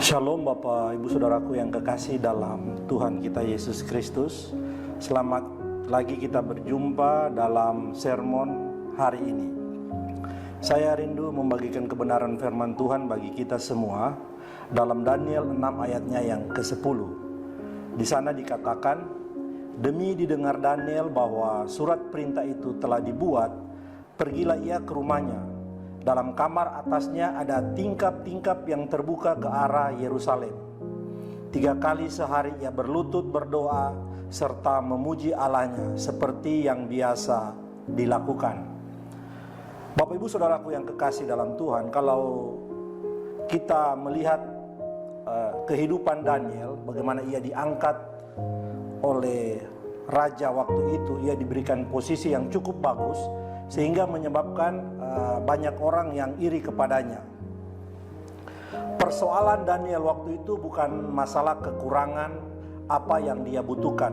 Shalom Bapak Ibu Saudaraku yang kekasih dalam Tuhan kita Yesus Kristus. Selamat lagi kita berjumpa dalam sermon hari ini. Saya rindu membagikan kebenaran firman Tuhan bagi kita semua dalam Daniel 6 ayatnya yang ke-10. Di sana dikatakan, demi didengar Daniel bahwa surat perintah itu telah dibuat, pergilah ia ke rumahnya. Dalam kamar atasnya ada tingkap-tingkap yang terbuka ke arah Yerusalem. 3 kali sehari ia berlutut berdoa serta memuji Allahnya seperti yang biasa dilakukan. Bapak Ibu Saudaraku yang kekasih dalam Tuhan, kalau kita melihat kehidupan Daniel, bagaimana ia diangkat oleh raja waktu itu, ia diberikan posisi yang cukup bagus sehingga menyebabkan banyak orang yang iri kepadanya. Persoalan Daniel waktu itu bukan masalah kekurangan apa yang dia butuhkan.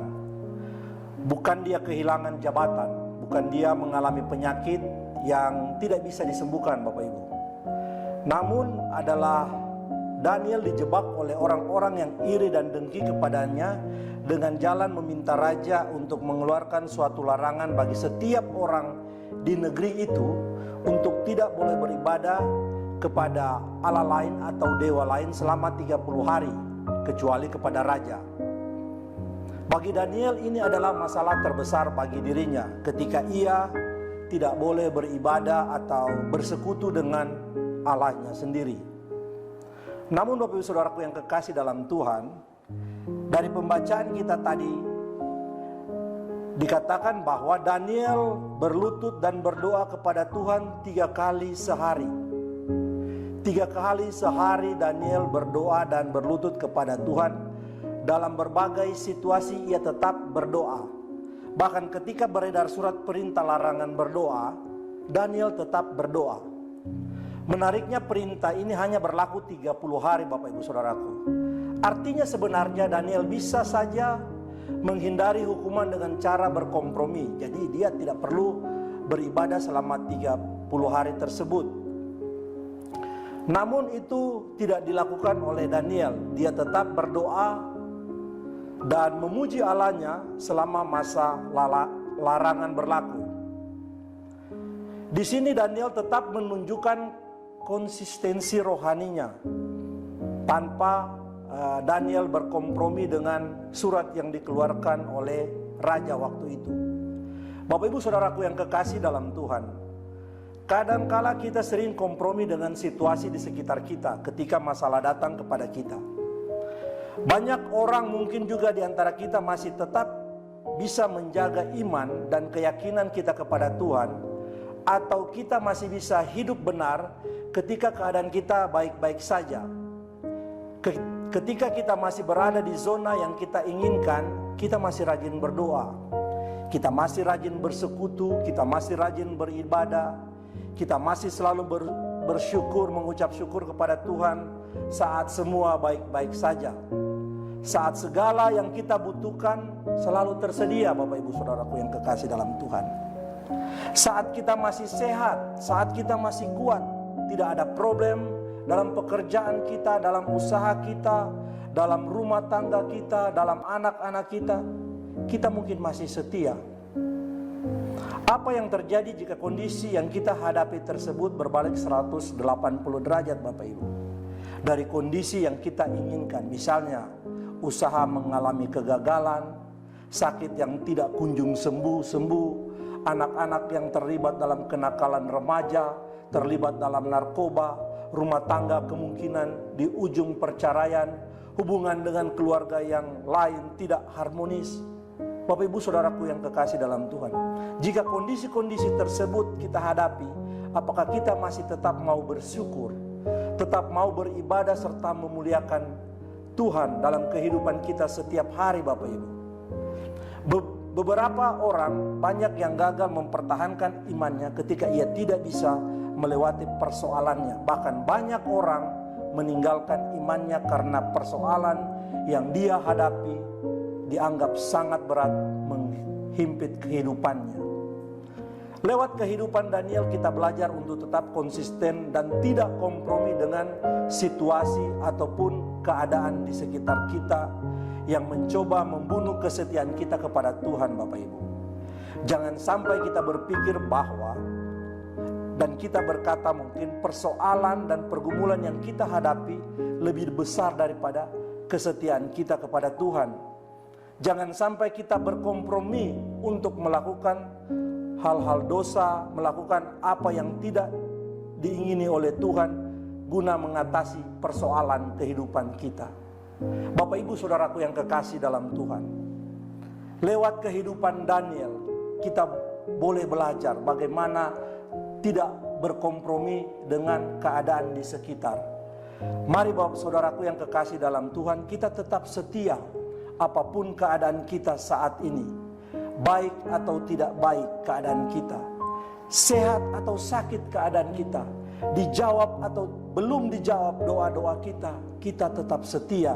Bukan dia kehilangan jabatan, bukan dia mengalami penyakit yang tidak bisa disembuhkan Bapak Ibu. Namun adalah Daniel dijebak oleh orang-orang yang iri dan dengki kepadanya dengan jalan meminta raja untuk mengeluarkan suatu larangan bagi setiap orang di negeri itu untuk tidak boleh beribadah kepada Allah lain atau dewa lain selama 30 hari kecuali kepada raja. Bagi Daniel ini adalah masalah terbesar bagi dirinya ketika ia tidak boleh beribadah atau bersekutu dengan Allahnya sendiri. Namun Bapak Ibu Saudaraku yang kekasih dalam Tuhan, dari pembacaan kita tadi dikatakan bahwa Daniel berlutut dan berdoa kepada Tuhan 3 kali sehari. 3 kali sehari Daniel berdoa dan berlutut kepada Tuhan. Dalam berbagai situasi ia tetap berdoa. Bahkan ketika beredar surat perintah larangan berdoa, Daniel tetap berdoa. Menariknya perintah ini hanya berlaku 30 hari Bapak Ibu Saudaraku. Artinya sebenarnya Daniel bisa saja menghindari hukuman dengan cara berkompromi. Jadi dia tidak perlu beribadah selama 30 hari tersebut. Namun itu tidak dilakukan oleh Daniel. Dia tetap berdoa dan memuji Allahnya selama masa larangan berlaku. Di sini Daniel tetap menunjukkan konsistensi rohaninya tanpa Daniel berkompromi dengan surat yang dikeluarkan oleh raja waktu itu. Bapak Ibu Saudaraku yang kekasih dalam Tuhan, kadangkala kita sering kompromi dengan situasi di sekitar kita ketika masalah datang kepada kita. Banyak orang mungkin juga di antara kita masih tetap bisa menjaga iman dan keyakinan kita kepada Tuhan, atau kita masih bisa hidup benar ketika keadaan kita baik-baik saja. Ketika kita masih berada di zona yang kita inginkan, kita masih rajin berdoa, kita masih rajin bersekutu, kita masih rajin beribadah, kita masih selalu bersyukur, mengucap syukur kepada Tuhan saat semua baik-baik saja. Saat segala yang kita butuhkan selalu tersedia Bapak Ibu Saudaraku yang kekasih dalam Tuhan. Saat kita masih sehat, saat kita masih kuat, tidak ada problem dalam pekerjaan kita, dalam usaha kita, dalam rumah tangga kita, dalam anak-anak kita, kita mungkin masih setia. Apa yang terjadi jika kondisi yang kita hadapi tersebut berbalik 180 derajat Bapak Ibu? Dari kondisi yang kita inginkan, misalnya usaha mengalami kegagalan, sakit yang tidak kunjung sembuh, anak-anak yang terlibat dalam kenakalan remaja, terlibat dalam narkoba, rumah tangga kemungkinan di ujung perceraian, hubungan dengan keluarga yang lain tidak harmonis. Bapak Ibu Saudaraku yang kekasih dalam Tuhan, jika kondisi-kondisi tersebut kita hadapi, apakah kita masih tetap mau bersyukur, tetap mau beribadah serta memuliakan Tuhan dalam kehidupan kita setiap hari Bapak Ibu? Beberapa orang banyak yang gagal mempertahankan imannya ketika ia tidak bisa melewati persoalannya. Bahkan banyak orang meninggalkan imannya karena persoalan yang dia hadapi dianggap sangat berat menghimpit kehidupannya. Lewat kehidupan Daniel kita belajar untuk tetap konsisten dan tidak kompromi dengan situasi ataupun keadaan di sekitar kita yang mencoba membunuh kesetiaan kita kepada Tuhan, Bapak Ibu. Jangan sampai kita berpikir bahwa dan kita berkata mungkin persoalan dan pergumulan yang kita hadapi lebih besar daripada kesetiaan kita kepada Tuhan. Jangan sampai kita berkompromi untuk melakukan hal-hal dosa, melakukan apa yang tidak diingini oleh Tuhan guna mengatasi persoalan kehidupan kita. Bapak Ibu Saudaraku yang kekasih dalam Tuhan, lewat kehidupan Daniel kita boleh belajar bagaimana tidak berkompromi dengan keadaan di sekitar. Mari Bapak Saudaraku yang kekasih dalam Tuhan, kita tetap setia apapun keadaan kita saat ini. Baik atau tidak baik keadaan kita, sehat atau sakit keadaan kita, dijawab atau belum dijawab doa-doa kita, kita tetap setia,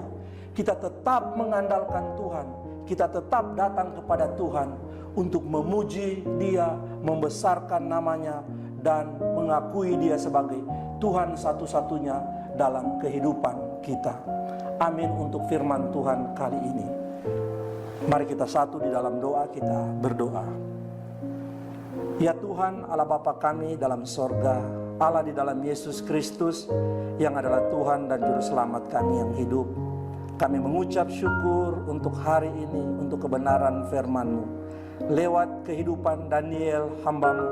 kita tetap mengandalkan Tuhan, kita tetap datang kepada Tuhan untuk memuji Dia, membesarkan namanya, dan mengakui Dia sebagai Tuhan satu-satunya dalam kehidupan kita. Amin untuk firman Tuhan kali ini. Mari kita satu di dalam doa, kita berdoa. Ya Tuhan, Allah Bapa kami dalam sorga, Allah di dalam Yesus Kristus yang adalah Tuhan dan Juru Selamat kami yang hidup. Kami mengucap syukur untuk hari ini, untuk kebenaran firman-Mu. Lewat kehidupan Daniel hamba-Mu,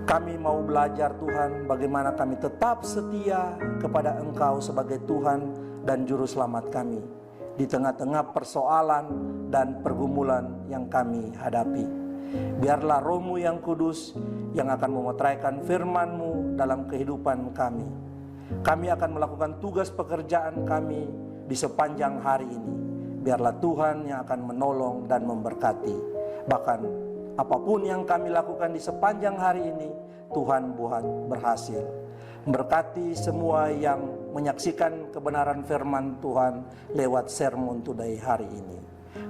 kami mau belajar Tuhan bagaimana kami tetap setia kepada Engkau sebagai Tuhan dan Juru Selamat kami di tengah-tengah persoalan dan pergumulan yang kami hadapi. Biarlah Roh-Mu yang kudus yang akan memeteraikan firman-Mu dalam kehidupan kami. Kami akan melakukan tugas pekerjaan kami di sepanjang hari ini. Biarlah Tuhan yang akan menolong dan memberkati. Bahkan apapun yang kami lakukan di sepanjang hari ini, Tuhan buat berhasil. Berkati semua yang menyaksikan kebenaran firman Tuhan lewat sermon today hari ini.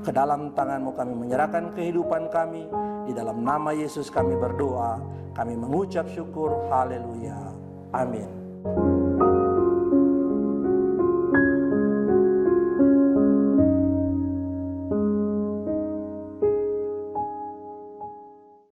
Ke dalam tangan-Mu kami menyerahkan kehidupan kami. Di dalam nama Yesus kami berdoa. Kami mengucap syukur. Haleluya. Amin.